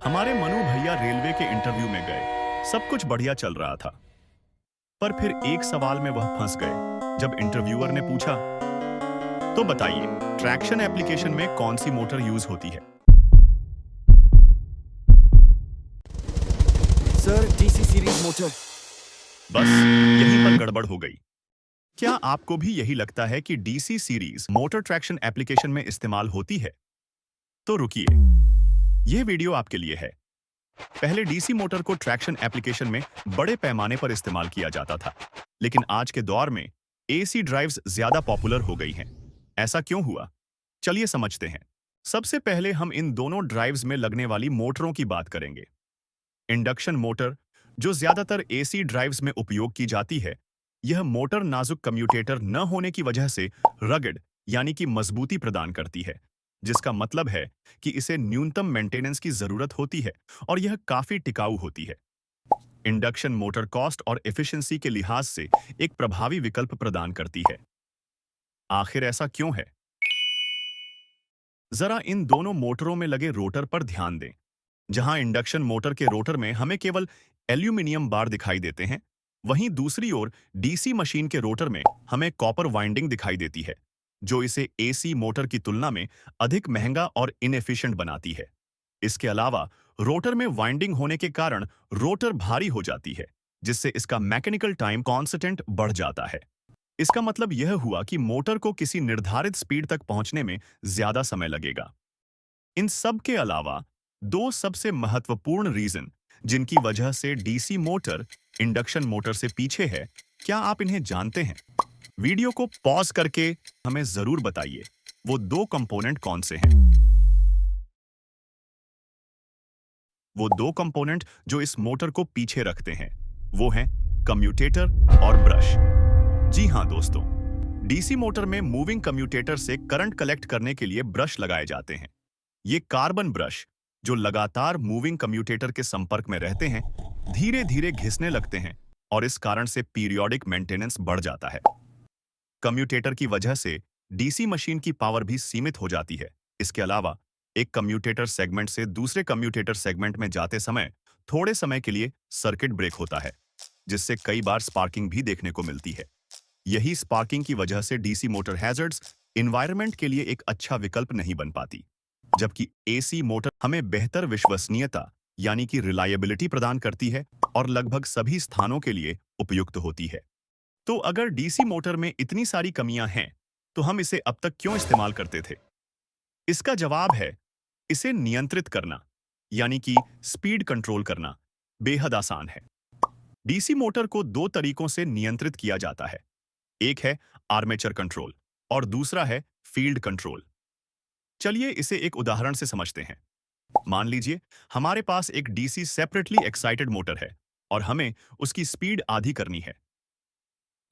हमारे मनु भैया रेलवे के इंटरव्यू में गए। सब कुछ बढ़िया चल रहा था, पर फिर एक सवाल में वह फंस गए। जब इंटरव्यूअर ने पूछा, तो बताइए, ट्रैक्शन एप्लीकेशन में कौन सी मोटर यूज होती है? Sir, DC series motor. बस यहीं पर गड़बड़ हो गई। क्या आपको भी यही लगता है कि DC series motor traction application में इस्तेमाल होती है? तो रुकिए, यह वीडियो आपके लिए है। पहले डीसी मोटर को ट्रैक्शन एप्लीकेशन में बड़े पैमाने पर इस्तेमाल किया जाता था, लेकिन आज के दौर में एसी ड्राइव्स ज्यादा पॉपुलर हो गई हैं। ऐसा क्यों हुआ? चलिए समझते हैं। सबसे पहले हम इन दोनों ड्राइव्स में लगने वाली मोटरों की बात करेंगे। इंडक्शन मोटर, जो ज्यादातर एसी ड्राइव्स में उपयोग की जाती है, यह मोटर नाजुक कम्यूटेटर न होने की वजह से रगड़ यानी कि मजबूती प्रदान करती है, जिसका मतलब है कि इसे न्यूनतम मेंटेनेंस की जरूरत होती है और यह काफी टिकाऊ होती है। इंडक्शन मोटर कॉस्ट और एफिशिएंसी के लिहाज से एक प्रभावी विकल्प प्रदान करती है। आखिर ऐसा क्यों है? जरा इन दोनों मोटरों में लगे रोटर पर ध्यान दें। जहां इंडक्शन मोटर के रोटर में हमें केवल एल्यूमिनियम बार दिखाई देते हैं, वहीं दूसरी ओर डीसी मशीन के रोटर में हमें कॉपर वाइंडिंग दिखाई देती है, जो इसे एसी मोटर की तुलना में अधिक महंगा और इनएफिशिएंट बनाती है। इसके अलावा रोटर में वाइंडिंग होने के कारण रोटर भारी हो जाती है, जिससे इसका मैकेनिकल टाइम कांस्टेंट बढ़ जाता है। इसका मतलब यह हुआ कि मोटर को किसी निर्धारित स्पीड तक पहुंचने में ज्यादा समय लगेगा। इन सब के अलावा दो सबसे महत्वपूर्ण रीजन जिनकी वजह से डीसी मोटर इंडक्शन मोटर से पीछे है, क्या आप इन्हें जानते हैं? वीडियो को पॉज करके हमें जरूर बताइए, वो दो कंपोनेंट कौन से हैं? वो दो कंपोनेंट जो इस मोटर को पीछे रखते हैं, वो हैं कम्यूटेटर और ब्रश। जी हां दोस्तों, डीसी मोटर में मूविंग कम्यूटेटर से करंट कलेक्ट करने के लिए ब्रश लगाए जाते हैं। ये कार्बन ब्रश, जो लगातार मूविंग कम्यूटेटर के संपर्क में रहते हैं, धीरे धीरे घिसने लगते हैं और इस कारण से पीरियोडिक मेंटेनेंस बढ़ जाता है। कम्यूटेटर की वजह से डीसी मशीन की पावर भी सीमित हो जाती है। इसके अलावा एक कम्यूटेटर सेगमेंट से दूसरे कम्यूटेटर सेगमेंट में जाते समय थोड़े समय के लिए सर्किट ब्रेक होता है, जिससे कई बार स्पार्किंग भी देखने को मिलती है। यही स्पार्किंग की वजह से डीसी मोटर हैजर्ड्स एनवायरनमेंट के लिए एक अच्छा विकल्प नहीं बन पाती, जबकि एसी मोटर हमें बेहतर विश्वसनीयता यानी कि रिलायबिलिटी प्रदान करती है और लगभग सभी स्थानों के लिए उपयुक्त होती है। तो अगर डीसी मोटर में इतनी सारी कमियां हैं, तो हम इसे अब तक क्यों इस्तेमाल करते थे? इसका जवाब है, इसे नियंत्रित करना यानी कि स्पीड कंट्रोल करना बेहद आसान है। डीसी मोटर को दो तरीकों से नियंत्रित किया जाता है। एक है आर्मेचर कंट्रोल और दूसरा है फील्ड कंट्रोल। चलिए इसे एक उदाहरण से समझते हैं। मान लीजिए हमारे पास एक डीसी सेपरेटली एक्साइटेड मोटर है और हमें उसकी स्पीड आधी करनी है।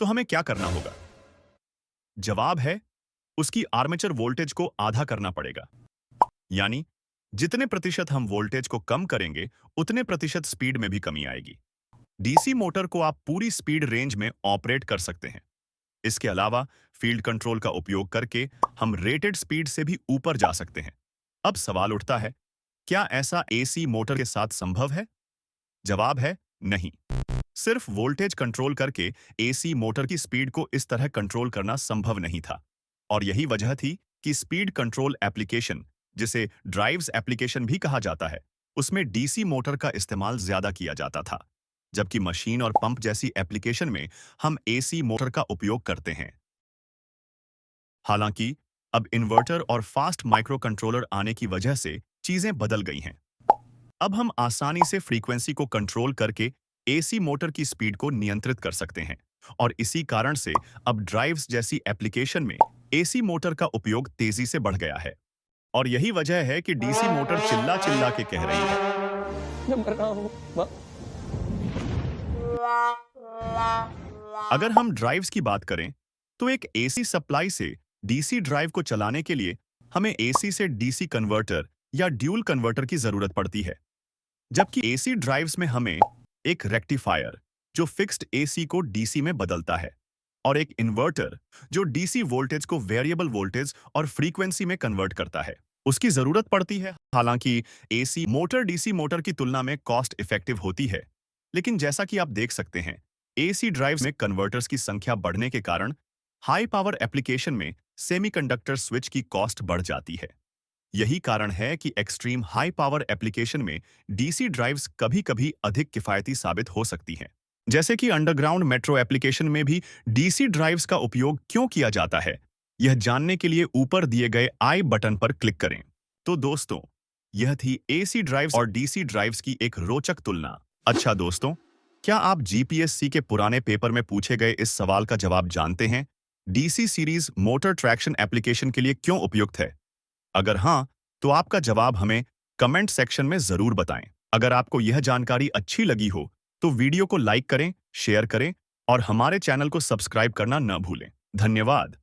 तो हमें क्या करना होगा? जवाब है, उसकी आर्मेचर वोल्टेज को आधा करना पड़ेगा। यानी जितने प्रतिशत हम वोल्टेज को कम करेंगे, उतने प्रतिशत स्पीड में भी कमी आएगी। डीसी मोटर को आप पूरी स्पीड रेंज में ऑपरेट कर सकते हैं। इसके अलावा फील्ड कंट्रोल का उपयोग करके हम रेटेड स्पीड से भी ऊपर जा सकते हैं। अब सवाल उठता है, क्या ऐसा एसी मोटर के साथ संभव है? जवाब है नहीं। सिर्फ वोल्टेज कंट्रोल करके एसी मोटर की स्पीड को इस तरह कंट्रोल करना संभव नहीं था। और यही वजह थी कि स्पीड कंट्रोल एप्लीकेशन, जिसे ड्राइव्स एप्लीकेशन भी कहा जाता है, उसमें डीसी मोटर का इस्तेमाल ज्यादा किया जाता था, जबकि मशीन और पंप जैसी एप्लीकेशन में हम एसी मोटर का उपयोग करते हैं। हालांकि अब इन्वर्टर और फास्ट माइक्रो कंट्रोलर आने की वजह से चीजें बदल गई हैं। अब हम आसानी से फ्रीक्वेंसी को कंट्रोल करके एसी मोटर की स्पीड को नियंत्रित कर सकते हैं और इसी कारण से अब ड्राइव्स जैसी एप्लीकेशन में एसी मोटर का उपयोग तेजी से बढ़ गया है। और यही वजह है कि डीसी मोटर चिल्ला चिल्ला के कह रही है। मैं मर रहा हूँ। अगर हम ड्राइव्स की बात करें, तो एक एसी सप्लाई से डीसी ड्राइव को चलाने के लिए हमें एसी से डीसी कन्वर्टर या ड्यूल कन्वर्टर की जरूरत पड़ती है, जबकि एसी ड्राइव्स में हमें एक रेक्टिफायर, जो फिक्स्ड एसी को डीसी में बदलता है, और एक इन्वर्टर, जो डीसी वोल्टेज को वेरिएबल वोल्टेज और फ्रीक्वेंसी में कन्वर्ट करता है। उसकी जरूरत पड़ती है। हालांकि एसी मोटर डीसी मोटर की तुलना में कॉस्ट इफेक्टिव होती है, लेकिन जैसा कि आप देख सकते हैं, एसी ड्राइव्स में कन्वर्टर्स की संख्या बढ़ने के कारण हाई पावर एप्लीकेशन में सेमीकंडक्टर स्विच की कॉस्ट बढ़ जाती है। यही कारण है कि एक्सट्रीम हाई पावर एप्लीकेशन में डीसी ड्राइव्स कभी-कभी अधिक किफायती साबित हो सकती हैं। जैसे कि अंडरग्राउंड मेट्रो एप्लीकेशन में भी डीसी ड्राइव्स का उपयोग क्यों किया जाता है, यह जानने के लिए ऊपर दिए गए आई बटन पर क्लिक करें। तो दोस्तों, यह थी एसी ड्राइव्स और डीसी ड्राइव्स की एक रोचक तुलना। अच्छा दोस्तों, क्या आप जीपीएससी के पुराने पेपर में पूछे गए इस सवाल का जवाब जानते हैं? DC series motor traction application के लिए क्यों उपयुक्त है? अगर हाँ, तो आपका जवाब हमें कमेंट सेक्शन में जरूर बताएं। अगर आपको यह जानकारी अच्छी लगी हो, तो वीडियो को लाइक करें, शेयर करें और हमारे चैनल को सब्सक्राइब करना न भूलें। धन्यवाद।